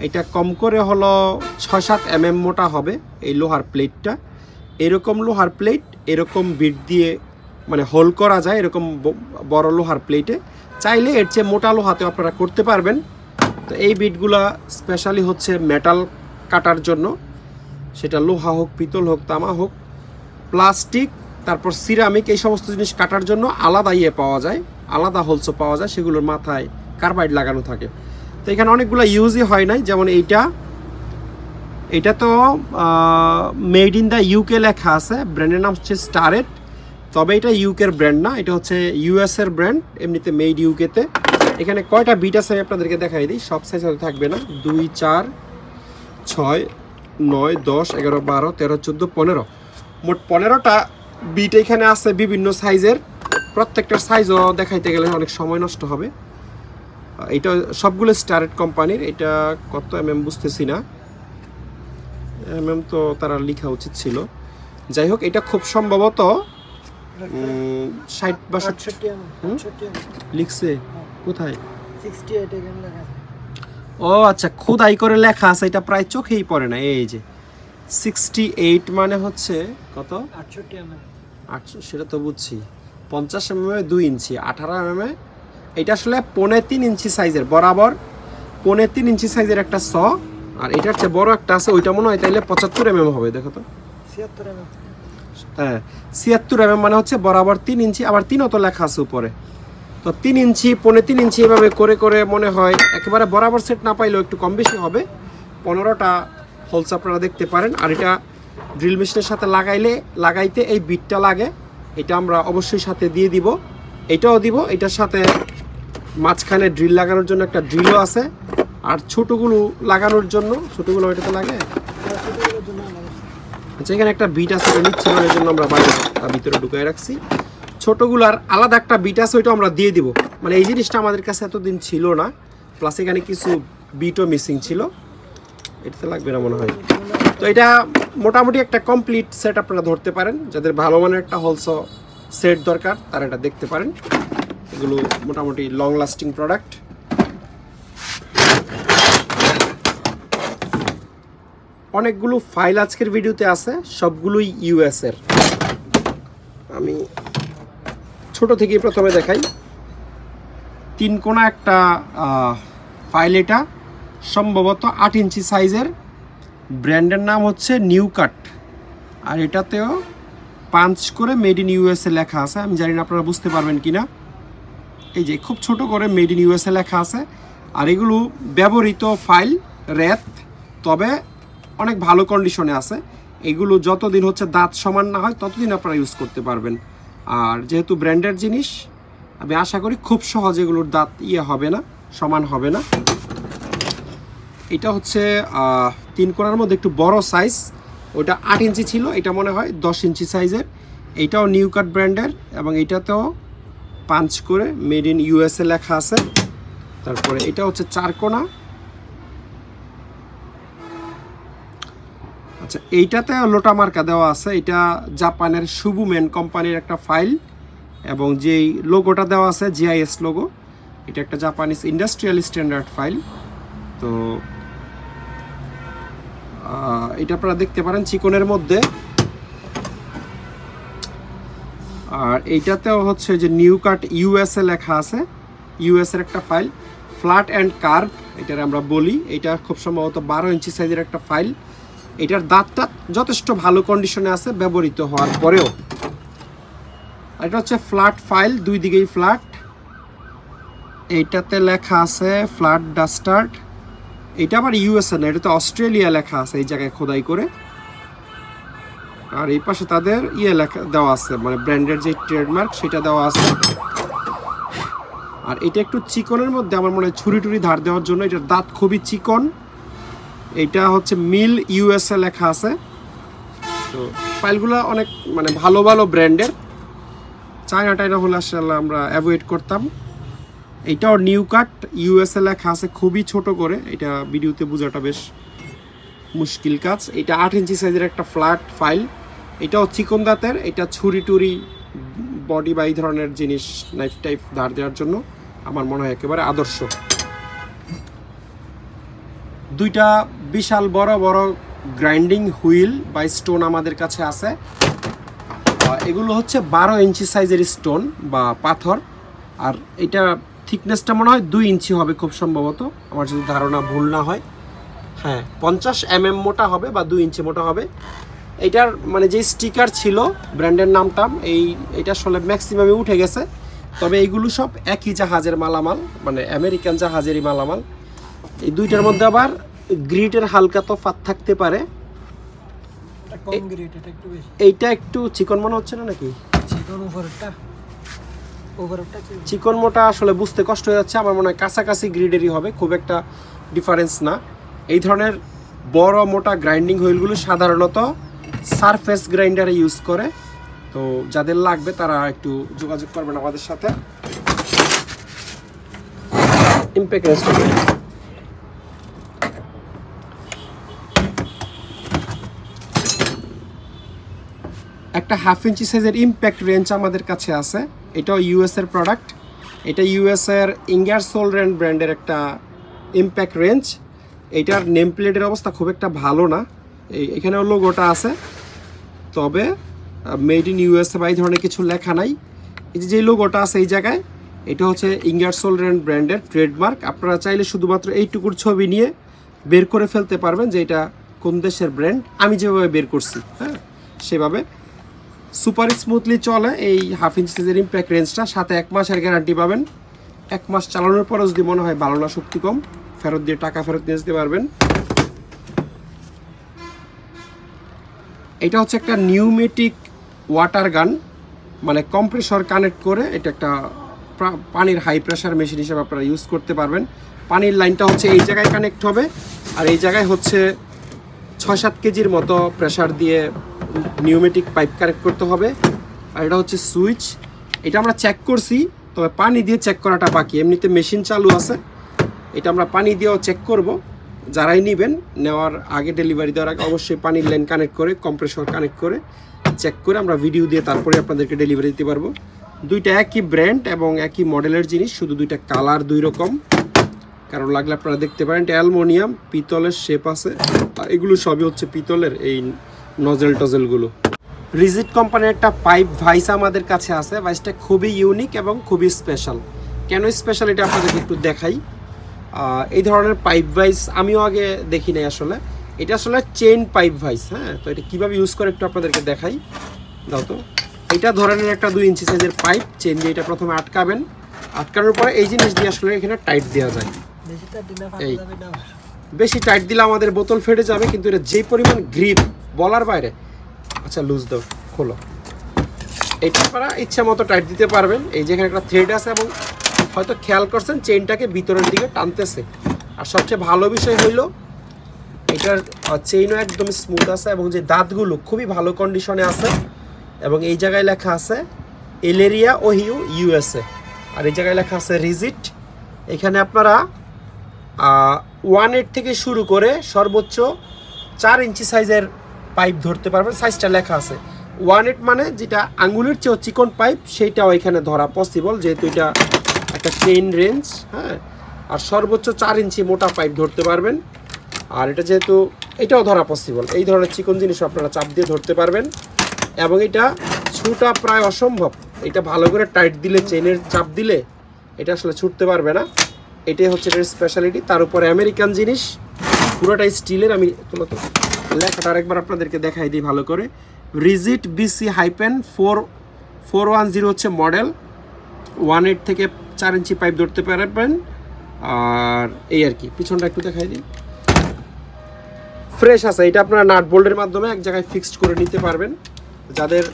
এটা কম করে হলো 6-7 মোটা হবে এই লোহার প্লেটটা। এরকম লোহার প্লেট এরকম বিট দিয়ে মানে হোল করা যায়, এরকম বড় লোহার প্লেটে। চাইলে এর চেয়ে মোটা লোহাতে আপনারা করতে পারবেন। তো এই বিটগুলা স্পেশালি হচ্ছে মেটাল কাটার জন্য, সেটা লোহা হোক, পিতল হোক, তামা হোক, প্লাস্টিক, তারপর সিরামিক, এই সমস্ত জিনিস কাটার জন্য আলাদা পাওয়া যায়, আলাদা হোলসও পাওয়া যায়, সেগুলোর মাথায় কার্বাইড লাগানো থাকে। তো এখানে অনেকগুলো ইউজই হয় নাই। যেমন এইটা তো মেড ইন দ্য ইউকে লেখা আছে, ব্র্যান্ডের নাম হচ্ছে স্টারেট। তবে এটা ইউকের ব্র্যান্ড না, এটা হচ্ছে ইউএসের ব্র্যান্ড, এমনিতে মেড ইউকেতে। এখানে কয়টা বিট আছে আমি আপনাদেরকে দেখাই দিই। সব সাইজ হয়তো থাকবে না। 2, 4, 6, 9, 10, 11, 12, 13, 14, 15, মোট 15টা বিট এখানে আছে বিভিন্ন সাইজের। প্রত্যেকটার সাইজও দেখাইতে গেলে অনেক সময় নষ্ট হবে। এটা সবগুলো স্টারেট কোম্পানির। এটা কত বুঝতেছি না। এমএম তো তারা লেখা উচিত ছিল। যাই হোক, এটা খুব সম্ভবত 60 বা 68 লিখছে কোথায়? 68 এখানে লেখা আছে। ও আচ্ছা, খোদাই করে লেখা আছে, এটা প্রায় চোখেই পড়ে না। এই যে 68 মানে হচ্ছে কত? 68 mm। 800, সেটা তো বুঝছি। 50 mm 2 ইঞ্চি, 18 mm। এটা আসলে 3.5 ইঞ্চি সাইজের, বরাবর 3.5 ইঞ্চি সাইজের একটা স। আর এটার চেয়ে বড় একটা আছে, ওইটা মনে হয় তাইলে 75 mm হবে। দেখো তো, 76 mm। হ্যাঁ 76 mm মানে হচ্ছে বরাবর 3 ইঞ্চি, আবার 3ও তো লেখা আছে উপরে। তো 3 ইঞ্চি 3.5 ইঞ্চি এভাবে করে করে মনে হয় একেবারে বরাবর সেট না পাইলেও একটু কম বেশি হবে। 15টা হোলস আপনারা দেখতে পারেন। আর এটা ড্রিল মেশিনের সাথে লাগাইতে এই বিটটা লাগে, এটা আমরা অবশ্যই সাথে দিয়ে দিব। এটাও দিব, এটার সাথে মাঝখানে ড্রিল লাগানোর জন্য একটা ড্রিলও আছে। আর ছোটোগুলো লাগানোর জন্য, ছোটোগুলো ওইটাতে লাগে। আচ্ছা, এখানে একটা বিট আছে, এটা নিচ্ছে না, এর জন্য আমরা বাইরে ভিতরে ঢুকাই রাখছি। ছোটোগুলার আলাদা একটা বিট আছে, ওইটা আমরা দিয়ে দিব। মানে এই জিনিসটা আমাদের কাছে এতদিন ছিল না, প্লাস এখানে কিছু বিটও মিসিং ছিল, এটাতে লাগবে না মনে হয়। তো এটা মোটামুটি একটা কমপ্লিট সেট আপনারা ধরতে পারেন। যাদের ভালো মানের একটা হোলসো সেট দরকার তারা এটা দেখতে পারেন। এগুলো মোটামুটি লং লাস্টিং প্রোডাক্ট। অনেকগুলো ফাইল আজকের ভিডিওতে আছে, সবগুলোই ইউএস এর। আমি ছোট থেকে প্রথমে দেখাই। 3 কোণা একটা ফাইল, এটা সম্ভবত 8 ইঞ্চি সাইজের। ব্র্যান্ডের নাম হচ্ছে নিউ কাট। আর এটাতেও পাঞ্চ করে মেড ইন ইউএসএ লেখা আছে। আমি জানি না আপনারা বুঝতে পারবেন কিনা। এই যে খুব ছোট করে মেড ইন ইউএসএ লেখা আছে। আর এগুলো ব্যবহৃত ফাইল, রেত, তবে অনেক ভালো কন্ডিশনে আছে। এগুলো যতদিন হচ্ছে দাঁত সমান না হয় ততদিন আপনারা ইউজ করতে পারবেন। আর যেহেতু ব্র্যান্ডের জিনিস, আমি আশা করি খুব সহজে এগুলোর দাঁত হবে না, সমান হবে না। এটা হচ্ছে 3 কোণার মধ্যে একটু বড় সাইজ। ওটা 8 ইঞ্চি ছিল, এটা মনে হয় 10 ইঞ্চি সাইজের। এইটাও নিউ কাট ব্র্যান্ডের, এবং এটাতেও পাঞ্চ করে মেড ইন ইউএসএ লেখা আছে। তারপরে এটা হচ্ছে 4 কোণা। আচ্ছা, এইটাতে লোটা মার্কা দেওয়া আছে। এটা জাপানের শুবুমেন কোম্পানির একটা ফাইল, এবং যেই লোগোটা দেওয়া আছে জিআইএস লোগো, এটা একটা জাপানিজ ইন্ডাস্ট্রিয়াল স্ট্যান্ডার্ড ফাইল। তো এটা আপনারা দেখতে পারেন চিকনের মধ্যে। আর এইটাতেও হচ্ছে যে নিউ কাট ইউএসএ লেখা আছে, ইউএস এর একটা ফাইল। ফ্ল্যাট অ্যান্ড কার্ভ এটার আমরা বলি। এটা খুব সম্ভবত 12 ইঞ্চি সাইজের একটা ফাইল। এটার দাঁতটা যথেষ্ট ভালো কন্ডিশনে আছে ব্যবহৃত হওয়ার পরেও। এটা হচ্ছে ফ্ল্যাট ফাইল, দুই দিকেই ফ্ল্যাট। এইটাতে লেখা আছে ফ্ল্যাট ডাস্টার্ড। এটা আবার ইউএসএ না, এটা তো অস্ট্রেলিয়া লেখা আছে এই জায়গায় খোদাই করে। আর এই পাশে তাদের লেখা দেওয়া আছে, মানে ব্র্যান্ডের যে ট্রেডমার্ক সেটা দেওয়া আছে। আর এটা একটু চিকনের মধ্যে, আমার মনে হয় ছুরি টুরি ধার দেওয়ার জন্য। এটার দাঁত খুবই চিকন। এটা হচ্ছে মিল ইউএসএ লেখা আছে। তো ফাইলগুলো অনেক মানে ভালো ভালো ব্র্যান্ডের। চায়না টাইনা হলে আসলে আমরা অ্যাভয়েড করতাম। এটাও নিউ কাট ইউএসএ লেখা আছে, খুবই ছোট করে। এটা ভিডিওতে বোঝাটা বেশ মুশকিল কাজ। এটা 8 ইঞ্চি সাইজের একটা ফ্ল্যাট ফাইল। এটাও চিকন দাঁতের। এটা ছুরি টুরি, বডি বা এই ধরনের জিনিস, নাইফ টাইপ ধার দেওয়ার জন্য আমার মনে হয় একেবারে আদর্শ। দুইটা বিশাল বড় বড় গ্রাইন্ডিং হুইল বা স্টোন আমাদের কাছে আছে। এগুলো হচ্ছে 12 ইঞ্চি সাইজের স্টোন বা পাথর। আর এটা থিকনেসটা মনে হয় 2 ইঞ্চি হবে খুব সম্ভবত, আমার যদি ধারণা ভুল না হয়। হ্যাঁ, 50 mm মোটা হবে বা 2 ইঞ্চি মোটা হবে। এটার মানে যে স্টিকার ছিল ব্র্যান্ডের নামটা, এইটা আসলে ম্যাক্সিমামে উঠে গেছে। তবে এইগুলো সব একই জাহাজের মালামাল, মানে আমেরিকান জাহাজেরই মালামাল। এই দুইটার মধ্যে আবার গ্রিটের হালকা তফাৎ থাকতে পারে। এইটা একটু চিকন মনে হচ্ছে না নাকি? চিকন মোটা আসলে বুঝতে কষ্ট হয়ে যাচ্ছে। আমার মনে হয় কাছাকাছি গ্রিডেরই হবে, খুব একটা ডিফারেন্স না। এই ধরনের বড় মোটা গ্রাইন্ডিং হুইলগুলো সাধারণত সারফেস গ্রাইন্ডারে ইউজ করে। তো যাদের লাগবে তারা একটু যোগাযোগ করবেন আমাদের সাথে। একটা 1/2 ইঞ্চি সাইজের ইম্প্যাক্ট রেঞ্জ আমাদের কাছে আছে। এটাও ইউএস এর প্রোডাক্ট। এটা ইউএস এর ইঙ্গারসোল ব্র্যান্ডের একটা ইম্প্যাক্ট রেঞ্জ। এটার নেম প্লেটের অবস্থা খুব একটা ভালো না, এখানেও লোগোটা আছে, তবে মেড ইন ইউএসএ বা এই ধরনের কিছু লেখা নাই। এই যে লোগোটা আছে এই জায়গায়, এটা হচ্ছে ইঙ্গারসোল ব্র্যান্ডের ট্রেডমার্ক। আপনারা চাইলে শুধুমাত্র এইটুকুর ছবি নিয়ে বের করে ফেলতে পারবেন যে এটা কোন দেশের ব্র্যান্ড। আমি যেভাবে বের করছি, হ্যাঁ, সেভাবে সুপার স্মুথলি চলে এই 1/2 ইঞ্চি সাইজের ইম্প্যাক্ট রেঞ্জটা। সাথে 1 মাসের গ্যারান্টি পাবেন। 1 মাস চালানোর পরও যদি মনে হয় ভালো না, শক্তি কম, ফেরত দিয়ে টাকা ফেরত নিয়ে যেতে পারবেন। এটা হচ্ছে একটা নিউমেটিক ওয়াটার গান, মানে কম্প্রেসর কানেক্ট করে এটা একটা পানির হাই প্রেশার মেশিন হিসেবে আপনারা ইউজ করতে পারবেন। পানির লাইনটা হচ্ছে এই জায়গায় কানেক্ট হবে, আর এই জায়গায় হচ্ছে 6-7 কেজির মতো প্রেশার দিয়ে নিউমেটিক পাইপ কানেক্ট করতে হবে। আর এটা হচ্ছে সুইচ। এটা আমরা চেক করছি, তবে পানি দিয়ে চেক করাটা বাকি। এমনিতে মেশিন চালু আছে, এটা আমরা পানি দিয়েও চেক করব। যারাই নেবেন, নেওয়ার আগে, ডেলিভারি দেওয়ার আগে অবশ্যই পানির লাইন কানেক্ট করে, কম্প্রেসর কানেক্ট করে চেক করে আমরা ভিডিও দিয়ে তারপরে আপনাদেরকে ডেলিভারি দিতে পারবো। দুইটা একই ব্র্যান্ড এবং একই মডেলের জিনিস, শুধু দুইটা কালার 2 রকম। কারণ লাগলে আপনারা দেখতে পারেন, এটা অ্যালুমিনিয়াম, পিতলের শেপ আছে, আর এগুলো সবই হচ্ছে পিতলের এই নজেল টজেলগুলো। রিজিট কোম্পানির একটা পাইপ ভাইস আমাদের কাছে আছে। ভাইসটা খুবই ইউনিক এবং খুবই স্পেশাল। কেন স্পেশাল এটা আপনাদেরকে একটু দেখাই। এই ধরনের পাইপ ভাইস আমিও আগে দেখি নাই আসলে। এটা আসলে চেইন পাইপ ভাইস, হ্যাঁ। তো এটা কীভাবে ইউজ করে একটু আপনাদেরকে দেখাই, দাও তো। এটা ধরনের একটা 2 ইঞ্চি সাইজের পাইপ, চেইন দিয়ে এটা প্রথমে আটকাবেন। আটকানোর পরে এই জিনিস দিয়ে আসলে এখানে টাইট দেওয়া যায়। এই বেশি টাইট দিলে আমাদের বোতল ফেটে যাবে, কিন্তু এটা যে পরিমাণ গ্রিপ বলার বাইরে। আচ্ছা, লুজ দাও, খোলো। এটা আপনারা ইচ্ছা মতো টাইট দিতে পারবেন। এই যে এখানে একটা থ্রেড আছে এবং হয়তো খেয়াল করছেন চেইনটাকে ভিতরের দিকে টানতেছে। আর সবচেয়ে ভালো বিষয় হইল এটার চেইনও একদম স্মুথ আছে এবং যে দাঁতগুলো খুবই ভালো কন্ডিশনে আছে। এবং এই জায়গায় লেখা আছে এলেরিয়া ওহিও ইউএসএ, আর এই জায়গায় লেখা আছে রিজিট। এখানে আপনারা 1/8 থেকে শুরু করে সর্বোচ্চ 4 ইঞ্চি সাইজের পাইপ ধরতে পারবেন। সাইজটা লেখা আছে 1/8, মানে যেটা আঙ্গুলের চেয়েও চিকন পাইপ, সেইটাও এখানে ধরা পসিবল, যেহেতু এটা একটা চেইন রেঞ্জ, হ্যাঁ। আর সর্বোচ্চ 4 ইঞ্চি মোটা পাইপ ধরতে পারবেন। আর এটা যেহেতু এটাও ধরা পসিবল, এই ধরনের চিকন জিনিস আপনারা চাপ দিয়ে ধরতে পারবেন। এবং এটা ছুটা প্রায় অসম্ভব। এটা ভালো করে টাইট দিলে, চেইনের চাপ দিলে এটা আসলে ছুটতে পারবে না। এটাই হচ্ছে এটার স্পেশালিটি। তার উপরে আমেরিকান জিনিস, পুরোটাই স্টিলের। আমি তো লেখাটা আরেকবার আপনাদেরকে দেখাই দিই ভালো করে। রিজিট BC-410 হচ্ছে মডেল। 1/8 থেকে 4 ইঞ্চি পাইপ ধরতে পারবেন। আর এই আর কি, পিছনটা একটু দেখাই দিই। ফ্রেশ আছে। এটা আপনারা নাট বোল্টের মাধ্যমে এক জায়গায় ফিক্সড করে নিতে পারবেন। যাদের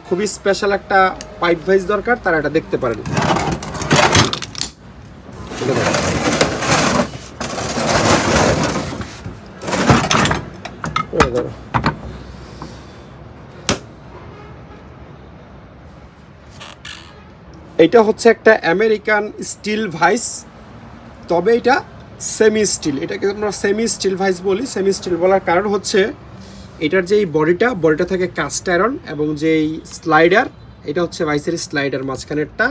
খুবই স্পেশাল একটা পাইপ ভাইস দরকার, তারা এটা দেখতে পারেন। এটা হচ্ছে একটা আমেরিকান স্টিল ভাইস, তবে এটা সেমি স্টিল। এটাকে আমরা সেমি স্টিল ভাইস বলি। সেমি স্টিল বলার কারণ হচ্ছে এটার যেই বডিটা থাকে কাস্ট আয়রন, এবং যেই স্লাইডার, এটা হচ্ছে ভাইসের স্লাইডার মাঝখানেরটা,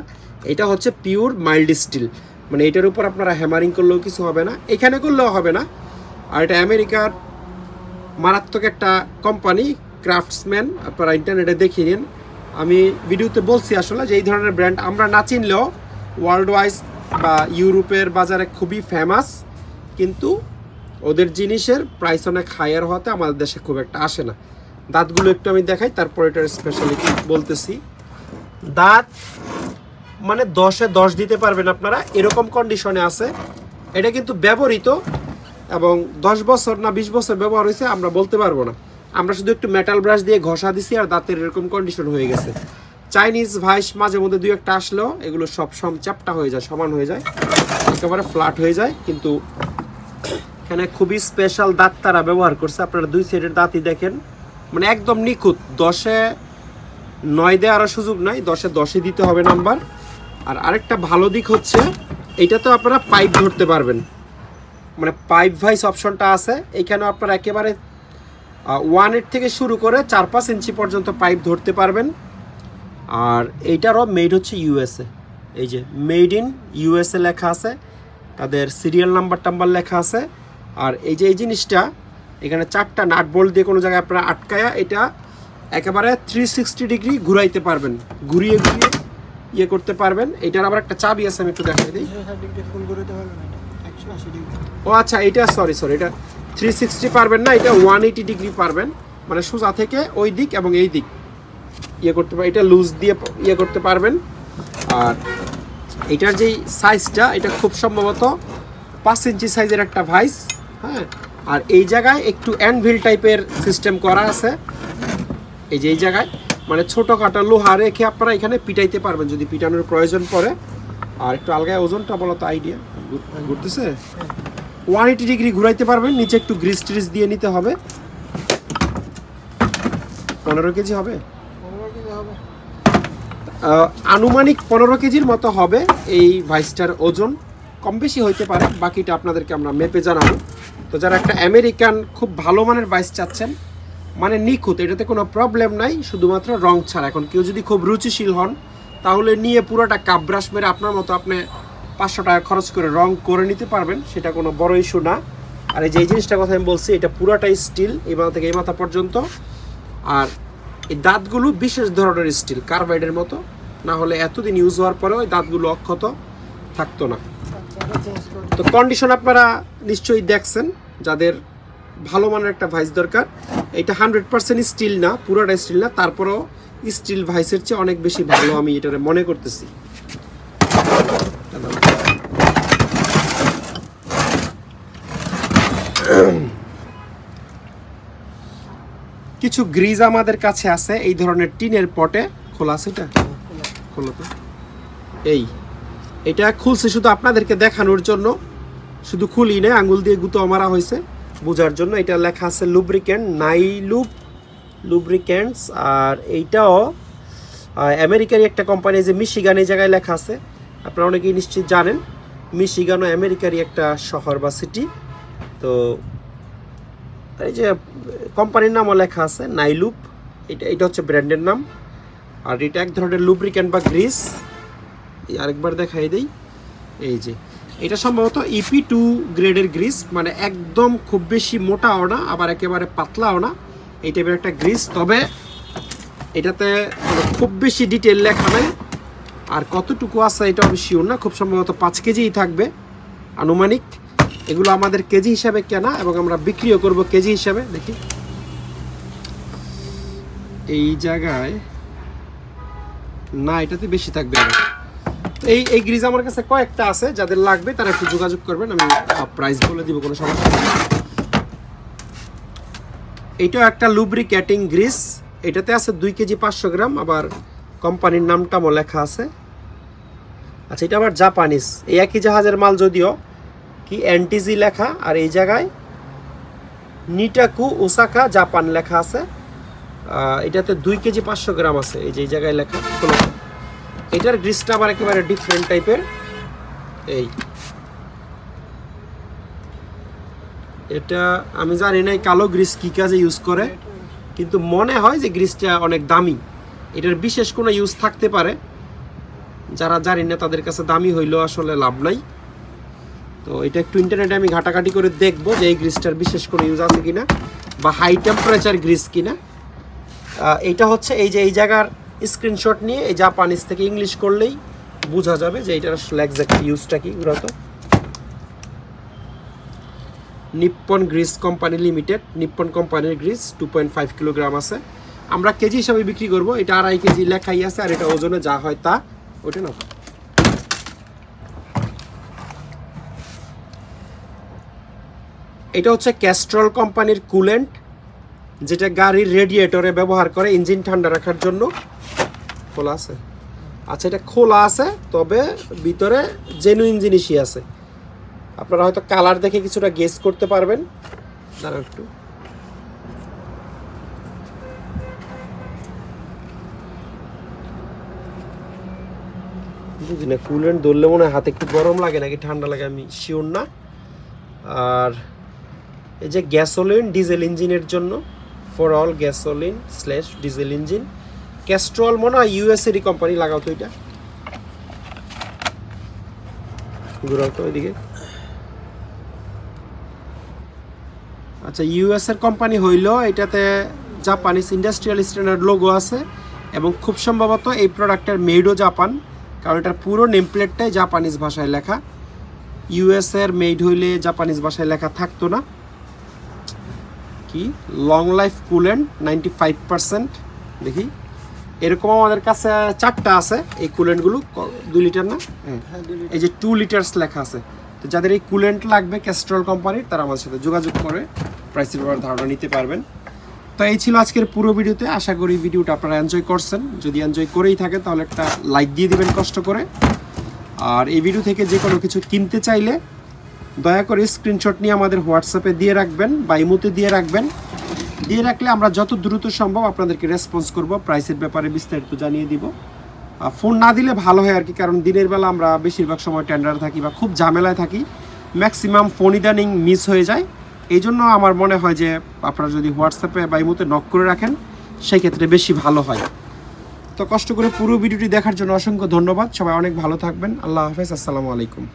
এটা হচ্ছে পিওর মাইল্ড স্টিল। মানে এটার উপর আপনারা হ্যামারিং করলেও কিছু হবে না, এখানে করলেও হবে না। আর এটা আমেরিকার মারাত্মক একটা কোম্পানি, ক্রাফটসম্যান। আপনারা ইন্টারনেটে দেখিয়ে নিন। আমি ভিডিওতে বলছি আসলে যে এই ধরনের ব্র্যান্ড আমরা না চিনলেও ওয়ার্ল্ড ওয়াইজ বা ইউরোপের বাজারে খুবই ফেমাস, কিন্তু ওদের জিনিসের প্রাইস অনেক হায়ার হতে আমাদের দেশে খুব একটা আসে না। দাঁতগুলো একটু আমি দেখাই, তারপর এটার স্পেশালিটি বলতেছি। দাঁত মানে 10-এ 10 দিতে পারবেন আপনারা, এরকম কন্ডিশনে আছে। এটা কিন্তু ব্যবহৃত এবং 10 বছর না 20 বছর ব্যবহার হয়েছে আমরা বলতে পারবো না। আমরা শুধু একটু মেটাল ব্রাশ দিয়ে ঘষা দিছি আর দাঁতের এরকম কন্ডিশন হয়ে গেছে। চাইনিজ ভাইস মাঝে মধ্যে 2-1টা আসলেও এগুলো সব চ্যাপটা হয়ে যায়, সমান হয়ে যায়, একেবারে ফ্ল্যাট হয়ে যায়। কিন্তু এখানে খুবই স্পেশাল দাঁত তারা ব্যবহার করছে। আপনারা 2 সাইডের দাঁতই দেখেন, মানে একদম নিখুঁত। 10-এ 9 দেওয়ার সুযোগ নাই, 10-এ 10ই দিতে হবে নাম্বার। আর আরেকটা ভালো দিক হচ্ছে এইটাতেও আপনারা পাইপ ধরতে পারবেন, মানে পাইপ ভাইস অপশনটা আছে। এইখানেও আপনারা একেবারে 1.8 থেকে শুরু করে 4-5 ইঞ্চি পর্যন্ত পাইপ ধরতে পারবেন। আর এইটারও মেড হচ্ছে ইউএসএ, এই যে মেড ইন ইউএসএ লেখা আছে, তাদের সিরিয়াল নাম্বার লেখা আছে। আর এই যে এই জিনিসটা এখানে 4টা নাট বোল্ট দিয়ে কোনো জায়গায় আপনারা আটকায়া এটা একেবারে 360 ডিগ্রি ঘুরাইতে পারবেন, ঘুরিয়ে ঘুরিয়ে ইয়ে করতে পারবেন। এটার আবার একটা চাবি আছে, আমি একটু দেখাই দিই। ফুল করে দিতে পারবেন এটা 180 ডিগ্রি। ও আচ্ছা, এটা সরি এটা 360 পারবেন না, এটা 180 ডিগ্রি পারবেন, মানে সোজা থেকে ওই দিক এবং এই দিক ইয়ে করতে পারবেন, এটা লুজ দিয়ে ইয়ে করতে পারবেন। আর এটার যেই সাইজটা এটা খুব সম্ভবত 5 ইঞ্চি সাইজের একটা ভাইস, হ্যাঁ। আর এই জায়গায় একটু অ্যানভিল টাইপের সিস্টেম করা আছে, এই যে এই জায়গায় মানে ছোটোখাটো লোহা রেখে আপনারা এখানে পিটাইতে পারবেন যদি পিটানোর প্রয়োজন পড়ে। আর একটু আলগায় ওজনটা বলো তো, আইডিয়া ঘুরতেছে 180 ডিগ্রি ঘুরাইতে পারবেন। নিচে একটু গ্রিস ট্রিস দিয়ে নিতে হবে। 15 কেজি হবে, আনুমানিক 15 কেজির মতো হবে এই ভাইসটার ওজন, কম বেশি হইতে পারে, বাকিটা আপনাদেরকে আমরা মেপে জানাবো। তো যারা একটা আমেরিকান খুব ভালো মানের ভাইস চাচ্ছেন, মানে নিখুঁত, এটাতে কোনো প্রবলেম নাই, শুধুমাত্র রং ছাড়া। এখন কেউ যদি খুব রুচিশীল হন তাহলে নিয়ে পুরোটা কাপ ব্রাশ মেরে আপনার মতো আপনি 500 টাকা খরচ করে রং করে নিতে পারবেন, সেটা কোনো বড় ইস্যু না। আর এই যে এই জিনিসটার কথা আমি বলছি, এটা পুরোটাই স্টিল, এই মাথা থেকে এই মাথা পর্যন্ত। আর এই দাঁতগুলো বিশেষ ধরনের স্টিল, কার্বাইডের মতো, না হলে এতদিন ইউজ হওয়ার পরেও ওই দাঁতগুলো অক্ষত থাকতো না। তো কন্ডিশন আপনারা নিশ্চয়ই দেখছেন, যাদের ভালো মানের একটা ভাইস দরকার। এটা 100% স্টিল না, পুরোটা স্টিল না, তারপরেও স্টিল ভাইসের চেয়ে অনেক বেশি ভালো আমি এটারে মনে করতেছি। কিছু গ্রিজ আমাদের কাছে আছে এই ধরনের টিনের পটে। খোলা আছে এটা, খোলো তো। এটা খুলছে শুধু আপনাদেরকে দেখানোর জন্য, শুধু খুলি নেই, আঙুল দিয়ে গুঁতো মারা হয়েছে বোঝার জন্য। এটা লেখা আছে লুব্রিক্যান্ট, নাইলুব লুব্রিক্যান্টস। আর এইটাও আমেরিকারই একটা কোম্পানি, যে মিশিগান এই জায়গায় লেখা আছে, আপনারা অনেকেই নিশ্চয়ই জানেন। মিশিগানও আমেরিকারই একটা শহর বা সিটি। তো এই যে কোম্পানির নামও লেখা আছে নাইলুব, এটা হচ্ছে ব্র্যান্ডের নাম। আর এটা এক ধরনের লুব্রিক্যান্ট বা গ্রিস। আরেকবার দেখাই দেই, এই যে এটা সম্ভবত EP2 গ্রেডের গ্রিস, মানে একদম খুব বেশি মোটাও না আবার একেবারে পাতলাও না, এই টাইপের একটা গ্রিস। তবে এটাতে খুব বেশি ডিটেল লেখা নাই, আর কতটুকু আছে এটা আমি শিওর না, খুব সম্ভবত 5 কেজিই থাকবে আনুমানিক। এগুলো আমাদের কেজি হিসাবে কেনা এবং আমরা বিক্রিও করব কেজি হিসাবে। দেখি এই জায়গায় না, এটাতে বেশি থাকবে না। এই গ্রিজ আমার কাছে কয়েকটা আছে, যাদের লাগবে তারা একটু যোগাযোগ করবেন, আমি প্রাইস বলে দিব, কোনো সমস্যা নেই। এইটাও একটা লুব্রিকেটিং গ্রিস, এটাতে আছে 2 কেজি 500 গ্রাম, আবার কোম্পানির নামটাও লেখা আছে। আচ্ছা, এটা আবার জাপানিজ, এই একই জাহাজের মাল, যদিও কি এনটিজি লেখা, আর এই জায়গায় নিটাকু ওসাকা জাপান লেখা আছে। এটাতে 2 কেজি 500 গ্রাম আছে, এই যে এই জায়গায় লেখা। এটার গ্রিসটা আবার একেবারে ডিফারেন্ট টাইপের। এটা আমি জানি না কালো গ্রিস কি কাজে ইউজ করে, কিন্তু মনে হয় যে গ্রিসটা অনেক দামি। এটার বিশেষ কোনো ইউজ থাকতে পারে, যারা জানি না তাদের কাছে দামি হইলেও আসলে লাভ নাই। তো এটা একটু ইন্টারনেটে আমি ঘাটাঘাটি করে দেখবো যে এই গ্রিসটার বিশেষ কোনো ইউজ আছে কিনা, বা হাই টেম্পারেচার গ্রিস কিনা। এইটা হচ্ছে এই যে এই জায়গার স্ক্রিনশট নিয়ে এই জাপানিজ থেকে ইংলিশ করলেই বোঝা যাবে যে এটার আসলে এক্সাক্ট ইউজটা কি। মূলত Nippon Greece company limited, Nippon কোম্পানির গ্রিস 2.5 কিলোগ্রাম আছে। আমরা কেজি হিসাবে বিক্রি করব, এটা 2.5 কেজি লেখাই আছে, আর এটা ওজনে যা হয় তা। ওটা না, এটা হচ্ছে ক্যাস্ট্রল কোম্পানির কুলেন্ট, যেটা গাড়ির রেডিয়েটরে ব্যবহার করে ইঞ্জিন ঠান্ডা রাখার জন্য। খোলা আছে, আচ্ছা এটা খোলা আছে, তবে ভিতরে জেনুইন জিনিসই আছে। আপনারা হয়তো কালার দেখে কিছুটা গেস করতে পারবেন। দাঁড়াও একটু, বুঝি না, কুলেন্ট ধরলে মনে হয় হাতে একটু গরম লাগে নাকি ঠান্ডা লাগে আমি শিওর না। আর এই যে গ্যাসোলিন ডিজেল ইঞ্জিনের জন্য for all gasoline / diesel engine. Castrol মনে হয় ইউএসএরই কোম্পানি, লাগাও তো এটা, ঘুরাও তো ওইদিকে। আচ্ছা, ইউএস এর কোম্পানি হইলো, এটাতে জাপানিজ ইন্ডাস্ট্রিয়াল স্ট্যান্ডার্ড লোগো আছে এবং খুব সম্ভবত এই প্রোডাক্টের মেডও জাপান, কারণ এটার পুরো নেম প্লেটটাই জাপানিজ ভাষায় লেখা। ইউএস এর মেড হইলে জাপানিজ ভাষায় লেখা থাকতো না। কি লং লাইফ কুলেন্ট 95%, দেখি এরকম আমাদের কাছে 4টা আছে এই কুলেন্টগুলো, 2 লিটার না, হ্যাঁ 2 লিটার। এই যে 2 লিটার্স লেখা আছে। তো যাদের এই কুলেন্ট লাগবে ক্যাস্ট্রল কোম্পানির, তারা আমার সাথে যোগাযোগ করে প্রাইসের ব্যাপারে ধারণা নিতে পারবেন। তো এই ছিল আজকের পুরো ভিডিওতে। আশা করি ভিডিওটা আপনারা এনজয় করছেন। যদি এনজয় করেই থাকে তাহলে একটা লাইক দিয়ে দিবেন কষ্ট করে। আর এই ভিডিও থেকে যে কোনো কিছু কিনতে চাইলে দয়া করে স্ক্রিনশট নিয়ে আমাদের হোয়াটসঅ্যাপে দিয়ে রাখবেন বা ইমোতে দিয়ে রাখবেন। দিয়ে রাখলে আমরা যত দ্রুত সম্ভব আপনাদেরকে রেসপন্স করব, প্রাইসের ব্যাপারে বিস্তারিত জানিয়ে দিব। ফোন না দিলে ভালো হয় আর কি, কারণ দিনের বেলা আমরা বেশিরভাগ সময় টেন্ডারে থাকি বা খুব ঝামেলায় থাকি, ম্যাক্সিমাম ফোন ইদানিং মিস হয়ে যায়। এই জন্য আমার মনে হয় যে আপনারা যদি হোয়াটসঅ্যাপে বা ইমোতে নক করে রাখেন সেই ক্ষেত্রে বেশি ভালো হয়। তো কষ্ট করে পুরো ভিডিওটি দেখার জন্য অসংখ্য ধন্যবাদ। সবাই অনেক ভালো থাকবেন। আল্লাহ হাফেজ, আসসালামু আলাইকুম।